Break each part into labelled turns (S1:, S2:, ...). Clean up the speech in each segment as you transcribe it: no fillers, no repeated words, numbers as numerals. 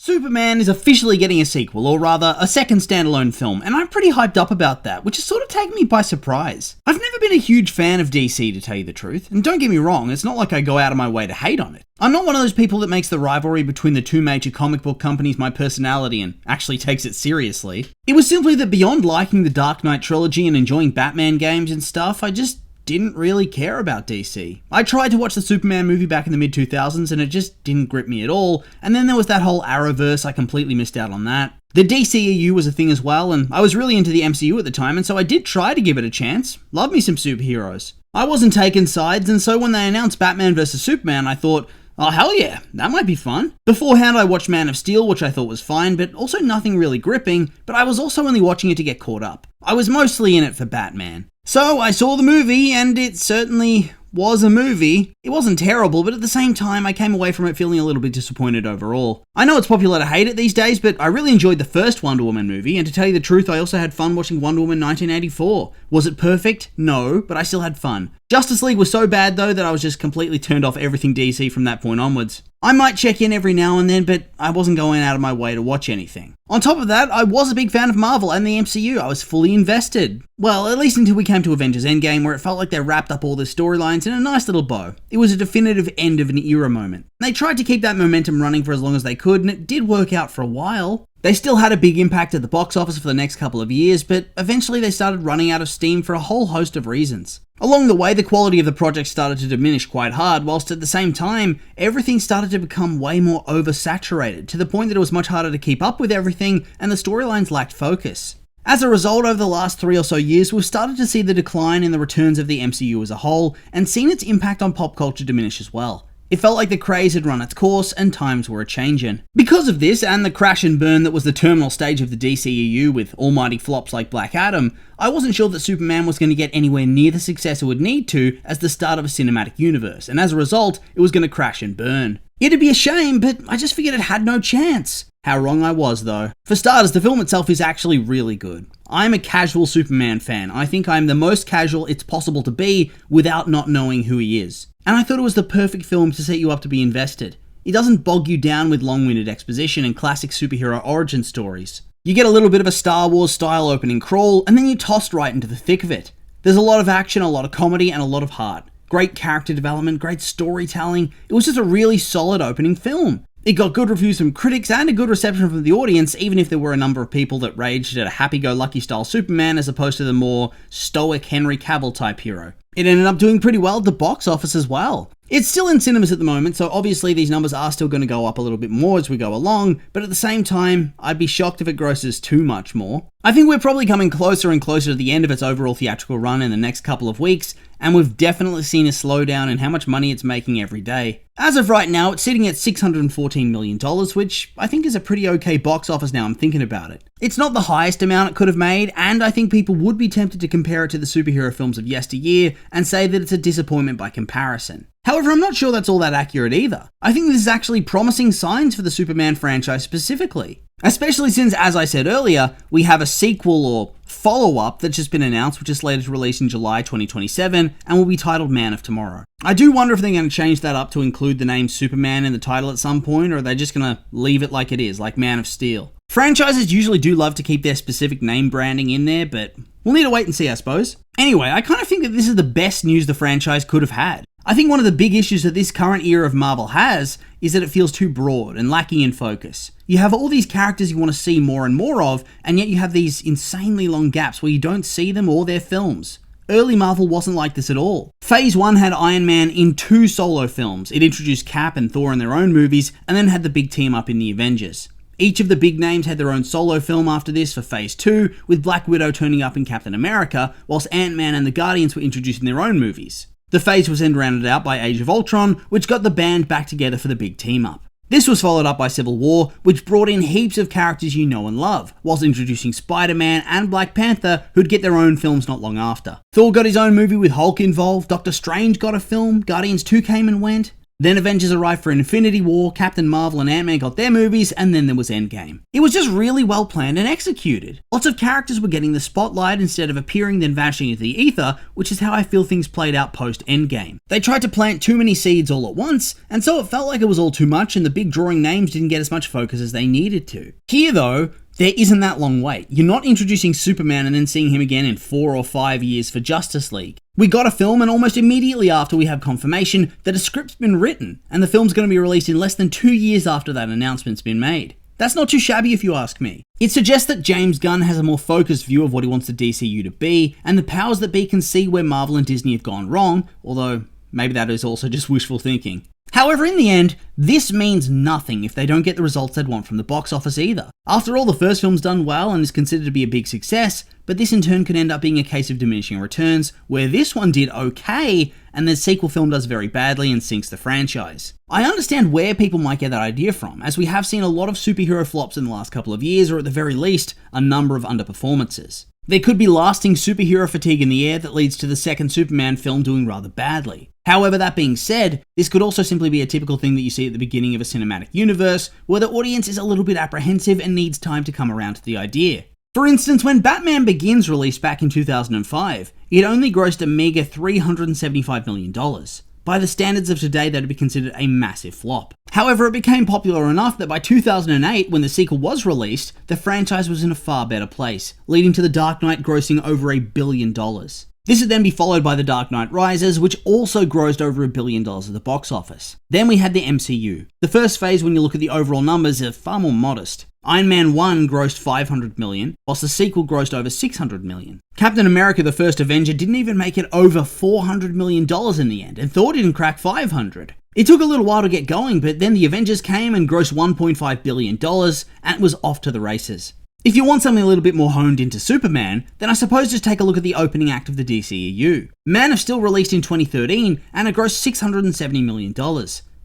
S1: Superman is officially getting a sequel, or rather, a second standalone film, and I'm pretty hyped up about that, which has sort of taken me by surprise. I've never been a huge fan of DC, to tell you the truth, and don't get me wrong, it's not like I go out of my way to hate on it. I'm not one of those people that makes the rivalry between the two major comic book companies my personality and actually takes it seriously. It was simply that beyond liking the Dark Knight trilogy and enjoying Batman games and stuff, I just didn't really care about DC. I tried to watch the Superman movie back in the mid-2000s and it just didn't grip me at all, and then there was that whole Arrowverse, I completely missed out on that. The DCEU was a thing as well, and I was really into the MCU at the time, and so I did try to give it a chance. Love me some superheroes. I wasn't taking sides, and so when they announced Batman vs Superman, I thought, oh hell yeah, that might be fun. Beforehand I watched Man of Steel, which I thought was fine, but also nothing really gripping, but I was also only watching it to get caught up. I was mostly in it for Batman. So I saw the movie, and it certainly was a movie. It wasn't terrible, but at the same time, I came away from it feeling a little bit disappointed overall. I know it's popular to hate it these days, but I really enjoyed the first Wonder Woman movie, and to tell you the truth, I also had fun watching Wonder Woman 1984. Was it perfect? No, but I still had fun. Justice League was so bad though that I was just completely turned off everything DC from that point onwards. I might check in every now and then, but I wasn't going out of my way to watch anything. On top of that, I was a big fan of Marvel and the MCU. I was fully invested. Well, at least until we came to Avengers Endgame, where it felt like they wrapped up all the storylines in a nice little bow. It was a definitive end of an era moment. They tried to keep that momentum running for as long as they could, and it did work out for a while. They still had a big impact at the box office for the next couple of years, but eventually they started running out of steam for a whole host of reasons. Along the way, the quality of the project started to diminish quite hard, whilst at the same time, everything started to become way more oversaturated, to the point that it was much harder to keep up with everything, and the storylines lacked focus. As a result, over the last 3 or so years, we've started to see the decline in the returns of the MCU as a whole, and seen its impact on pop culture diminish as well. It felt like the craze had run its course and times were a-changin'. Because of this, and the crash and burn that was the terminal stage of the DCEU with almighty flops like Black Adam, I wasn't sure that Superman was going to get anywhere near the success it would need to as the start of a cinematic universe, and as a result, it was going to crash and burn. It'd be a shame, but I just figured it had no chance. How wrong I was, though. For starters, the film itself is actually really good. I'm a casual Superman fan. I think I'm the most casual it's possible to be without not knowing who he is. And I thought it was the perfect film to set you up to be invested. It doesn't bog you down with long-winded exposition and classic superhero origin stories. You get a little bit of a Star Wars style opening crawl, and then you're tossed right into the thick of it. There's a lot of action, a lot of comedy, and a lot of heart. Great character development, great storytelling. It was just a really solid opening film. It got good reviews from critics and a good reception from the audience, even if there were a number of people that raged at a happy-go-lucky style Superman as opposed to the more stoic Henry Cavill type hero. It ended up doing pretty well at the box office as well. It's still in cinemas at the moment, so obviously these numbers are still going to go up a little bit more as we go along, but at the same time, I'd be shocked if it grosses too much more. I think we're probably coming closer and closer to the end of its overall theatrical run in the next couple of weeks, and we've definitely seen a slowdown in how much money it's making every day. As of right now, it's sitting at $614 million, which I think is a pretty okay box office now I'm thinking about it. It's not the highest amount it could have made, and I think people would be tempted to compare it to the superhero films of yesteryear and say that it's a disappointment by comparison. However, I'm not sure that's all that accurate either. I think this is actually promising signs for the Superman franchise specifically. Especially since, as I said earlier, we have a sequel or follow-up that's just been announced, which is slated to release in July 2027 and will be titled Man of Tomorrow. I do wonder if they're going to change that up to include the name Superman in the title at some point, or are they just going to leave it like it is, like Man of Steel? Franchises usually do love to keep their specific name branding in there, but we'll need to wait and see, I suppose. Anyway, I kind of think that this is the best news the franchise could have had. I think one of the big issues that this current era of Marvel has is that it feels too broad and lacking in focus. You have all these characters you want to see more and more of, and yet you have these insanely long gaps where you don't see them or their films. Early Marvel wasn't like this at all. Phase 1 had Iron Man in 2 solo films. It introduced Cap and Thor in their own movies, and then had the big team up in the Avengers. Each of the big names had their own solo film after this for Phase 2, with Black Widow turning up in Captain America, whilst Ant-Man and the Guardians were introduced in their own movies. The phase was then rounded out by Age of Ultron, which got the band back together for the big team-up. This was followed up by Civil War, which brought in heaps of characters you know and love, whilst introducing Spider-Man and Black Panther, who'd get their own films not long after. Thor got his own movie with Hulk involved, Doctor Strange got a film, Guardians 2 came and went. Then Avengers arrived for Infinity War, Captain Marvel and Ant-Man got their movies, and then there was Endgame. It was just really well planned and executed. Lots of characters were getting the spotlight instead of appearing then vanishing into the ether, which is how I feel things played out post-Endgame. They tried to plant too many seeds all at once, and so it felt like it was all too much and the big drawing names didn't get as much focus as they needed to. Here though, there isn't that long wait. You're not introducing Superman and then seeing him again in 4 or 5 years for Justice League. We got a film, and almost immediately after we have confirmation that a script's been written, and the film's going to be released in less than 2 years after that announcement's been made. That's not too shabby if you ask me. It suggests that James Gunn has a more focused view of what he wants the DCU to be, and the powers that be can see where Marvel and Disney have gone wrong, although maybe that is also just wishful thinking. However, in the end, this means nothing if they don't get the results they'd want from the box office either. After all, the first film's done well and is considered to be a big success, but this in turn could end up being a case of diminishing returns, where this one did okay, and the sequel film does very badly and sinks the franchise. I understand where people might get that idea from, as we have seen a lot of superhero flops in the last couple of years, or at the very least, a number of underperformances. There could be lasting superhero fatigue in the air that leads to the second Superman film doing rather badly. However, that being said, this could also simply be a typical thing that you see at the beginning of a cinematic universe, where the audience is a little bit apprehensive and needs time to come around to the idea. For instance, when Batman Begins released back in 2005, it only grossed a meager $375 million. By the standards of today, that would be considered a massive flop. However, it became popular enough that by 2008, when the sequel was released, the franchise was in a far better place, leading to The Dark Knight grossing over $1 billion. This would then be followed by The Dark Knight Rises, which also grossed over $1 billion at the box office. Then we had the MCU. The first phase, when you look at the overall numbers, are far more modest. Iron Man 1 grossed $500 million, whilst the sequel grossed over $600 million. Captain America the First Avenger didn't even make it over $400 million in the end, and Thor didn't crack $500. It took a little while to get going, but then the Avengers came and grossed $1.5 billion, and it was off to the races. If you want something a little bit more honed into Superman, then I suppose just take a look at the opening act of the DCEU. Man of Steel released in 2013, and it grossed $670 million.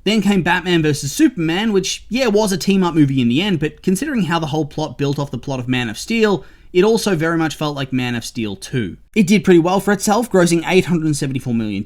S1: Then came Batman vs Superman, which, yeah, was a team-up movie in the end, but considering how the whole plot built off the plot of Man of Steel, it also very much felt like Man of Steel 2. It did pretty well for itself, grossing $874 million,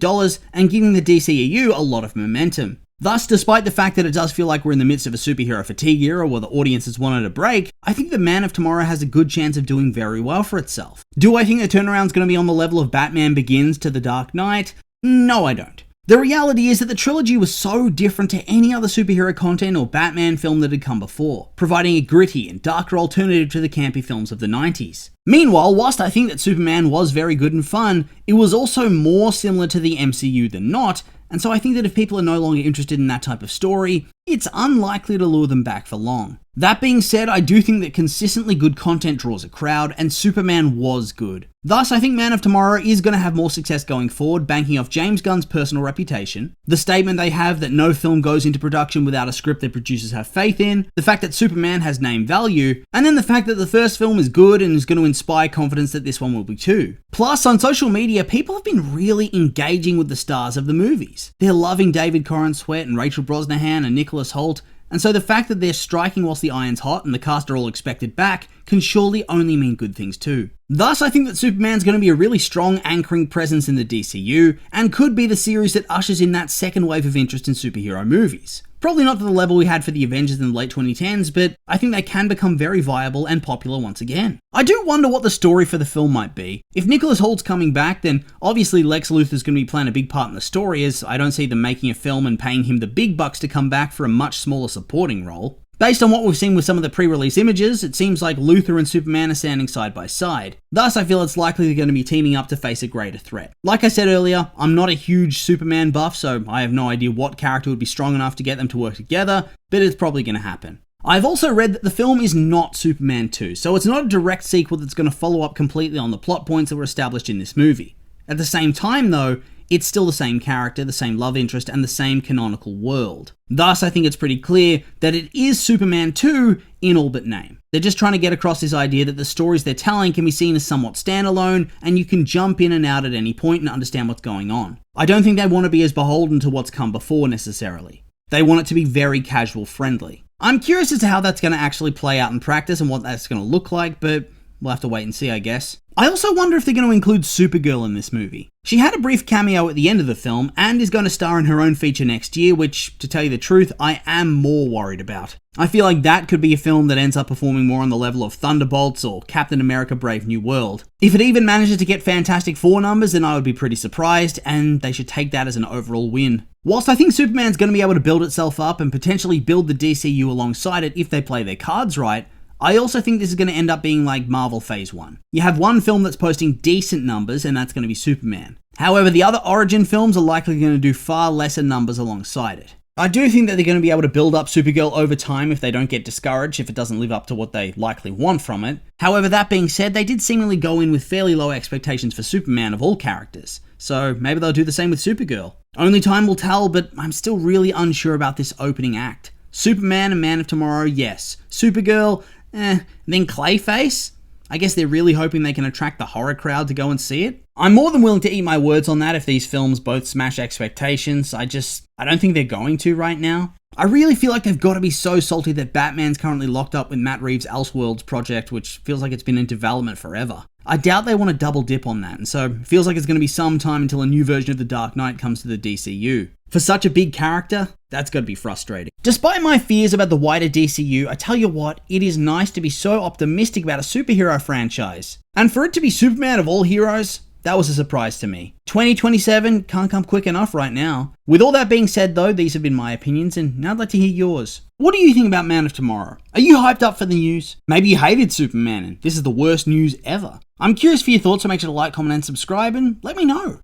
S1: and giving the DCEU a lot of momentum. Thus, despite the fact that it does feel like we're in the midst of a superhero fatigue era where the audience has wanted a break, I think that Man of Tomorrow has a good chance of doing very well for itself. Do I think the turnaround's going to be on the level of Batman Begins to The Dark Knight? No, I don't. The reality is that the trilogy was so different to any other superhero content or Batman film that had come before, providing a gritty and darker alternative to the campy films of the 90s. Meanwhile, whilst I think that Superman was very good and fun, it was also more similar to the MCU than not, and so I think that if people are no longer interested in that type of story, it's unlikely to lure them back for long. That being said, I do think that consistently good content draws a crowd, and Superman was good. Thus, I think Man of Tomorrow is going to have more success going forward, banking off James Gunn's personal reputation, the statement they have that no film goes into production without a script that producers have faith in, the fact that Superman has name value, and then the fact that the first film is good and is going to inspire confidence that this one will be too. Plus, on social media, people have been really engaging with the stars of the movies. They're loving David Corran Sweat and Rachel Brosnahan and Nicholas Hoult, and so the fact that they're striking whilst the iron's hot and the cast are all expected back can surely only mean good things too. Thus, I think that Superman's going to be a really strong anchoring presence in the DCU, and could be the series that ushers in that second wave of interest in superhero movies. Probably not to the level we had for the Avengers in the late 2010s, but I think they can become very viable and popular once again. I do wonder what the story for the film might be. If Nicholas Hoult's coming back, then obviously Lex Luthor's going to be playing a big part in the story, as I don't see them making a film and paying him the big bucks to come back for a much smaller supporting role. Based on what we've seen with some of the pre-release images, it seems like Luthor and Superman are standing side by side. Thus, I feel it's likely they're going to be teaming up to face a greater threat. Like I said earlier, I'm not a huge Superman buff, so I have no idea what character would be strong enough to get them to work together, but it's probably going to happen. I've also read that the film is not Superman 2, so it's not a direct sequel that's going to follow up completely on the plot points that were established in this movie. At the same time, though, it's still the same character, the same love interest, and the same canonical world. Thus, I think it's pretty clear that it is Superman 2 in all but name. They're just trying to get across this idea that the stories they're telling can be seen as somewhat standalone, and you can jump in and out at any point and understand what's going on. I don't think they want to be as beholden to what's come before necessarily. They want it to be very casual friendly. I'm curious as to how that's going to actually play out in practice and what that's going to look like, but we'll have to wait and see, I guess. I also wonder if they're going to include Supergirl in this movie. She had a brief cameo at the end of the film and is going to star in her own feature next year, which, to tell you the truth, I am more worried about. I feel like that could be a film that ends up performing more on the level of Thunderbolts or Captain America Brave New World. If it even manages to get Fantastic Four numbers, then I would be pretty surprised, and they should take that as an overall win. Whilst I think Superman's going to be able to build itself up and potentially build the DCU alongside it if they play their cards right, I also think this is going to end up being like Marvel Phase 1. You have one film that's posting decent numbers, and that's going to be Superman. However, the other origin films are likely going to do far lesser numbers alongside it. I do think that they're going to be able to build up Supergirl over time if they don't get discouraged if it doesn't live up to what they likely want from it. However, that being said, they did seemingly go in with fairly low expectations for Superman of all characters, so maybe they'll do the same with Supergirl. Only time will tell, but I'm still really unsure about this opening act. Superman and Man of Tomorrow, yes. Supergirl, then Clayface? I guess they're really hoping they can attract the horror crowd to go and see it. I'm more than willing to eat my words on that if these films both smash expectations. I don't think they're going to right now. I really feel like they've got to be so salty that Batman's currently locked up with Matt Reeves' Elseworlds project, which feels like it's been in development forever. I doubt they want to double dip on that, and so it feels like it's going to be some time until a new version of The Dark Knight comes to the DCU. For such a big character, that's got to be frustrating. Despite my fears about the wider DCU, I tell you what, it is nice to be so optimistic about a superhero franchise. And for it to be Superman of all heroes, that was a surprise to me. 2027 can't come quick enough right now. With all that being said though, these have been my opinions, and now I'd like to hear yours. What do you think about Man of Tomorrow? Are you hyped up for the news? Maybe you hated Superman and this is the worst news ever. I'm curious for your thoughts, so make sure to like, comment, and subscribe, and let me know.